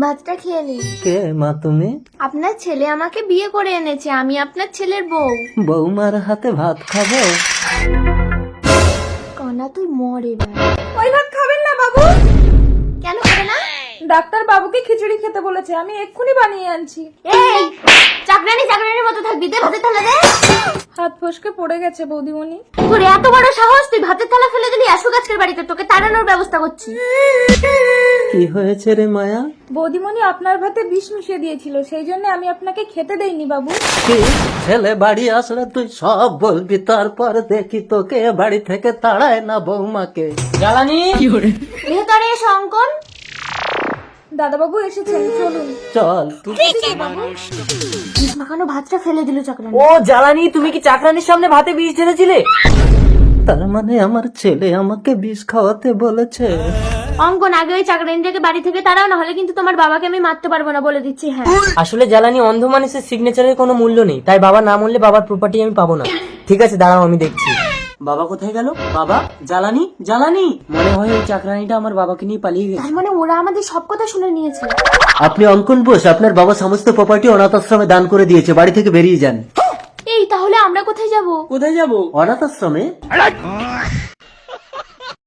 ভাতটা খেয়ে নিন। কে মা তুমি? আপনার ছেলে আমাকে বিয়ে করে এনেছে, আমি আপনার ছেলের বউ। বৌমার হাতে ভাত খাবো? কনা তুই মর এবার। ওই ভাত খাবেন না বাবু। কেন খাবে না? ডাক্তার বাবুকে খিচুড়ি খেতে বলেছে, আমি এক্ষুনি বানিয়ে আনছি। এই চাকরানির মতো থাকবি, দে ভাতের থালা দে। হাত ফসকে পড়ে গেছে বৌদিমণি। তোর এত বড় সাহস, তুই ভাতের থালা ফেলে দিলি আসুক আজকের বাড়িতে, তোকে তাড়ানোর ব্যবস্থা করছি। কি হয়েছে রে মায়া? বৌদিমণি আপনার ভাতে বিষ মিশিয়ে দিয়েছিল, সেই জন্য আমি আপনাকে খেতে দেইনি বাবু। কি ছেলে বাড়ি আসলে তুই সব বলবি, তারপর দেখি তোকে বাড়ি থেকে তাড়ায় না বৌমাকে। জ্বালানি ভেতরে এসো অঙ্কন। দাদা বাবু এসেছেন, চলুন। চল। বিষ মাখানো ভাতটা ফেলে দিল চাকরানি। ও জ্বালানি, তুমি কি চাকরানির সামনে ভাতে বিষ ঢেলেছিলে? তার মানে আমার ছেলে আমাকে বিষ খাওয়াতে বলেছে। অঙ্কন, আগে ওই চাকরানিটাকে বাড়ি থেকে তাড়াও, না হলে কিন্তু তোমার বাবাকে আমি মারতে পারবো না, বলে দিচ্ছি। হ্যাঁ, আসলে জ্বালানি, অন্ধ মানুষের সিগনেচারের কোনো মূল্য নেই, তাই বাবা না মরলে বাবার প্রপার্টি আমি পাবো না। ঠিক আছে দাঁড়াও, আমি দেখছি। বাবা কোথায় গেল? বাবা, জ্বালানি জ্বালানি, মনে হয় ওই চাকরানিটা আমার বাবাকে নিয়ে পালিয়ে গেছে। তার মানে ওরা আমাদের সব কথা শুনে নিয়েছে। আপনি অঙ্কন বোস, আপনার বাবা সমস্ত প্রপার্টি অনাথ আশ্রমে দান করে দিয়েছে, বাড়ি থেকে বেরিয়ে যান। এই তাহলে আমরা কোথায় যাব? কোথায় যাবো? অনাথ আশ্রমে?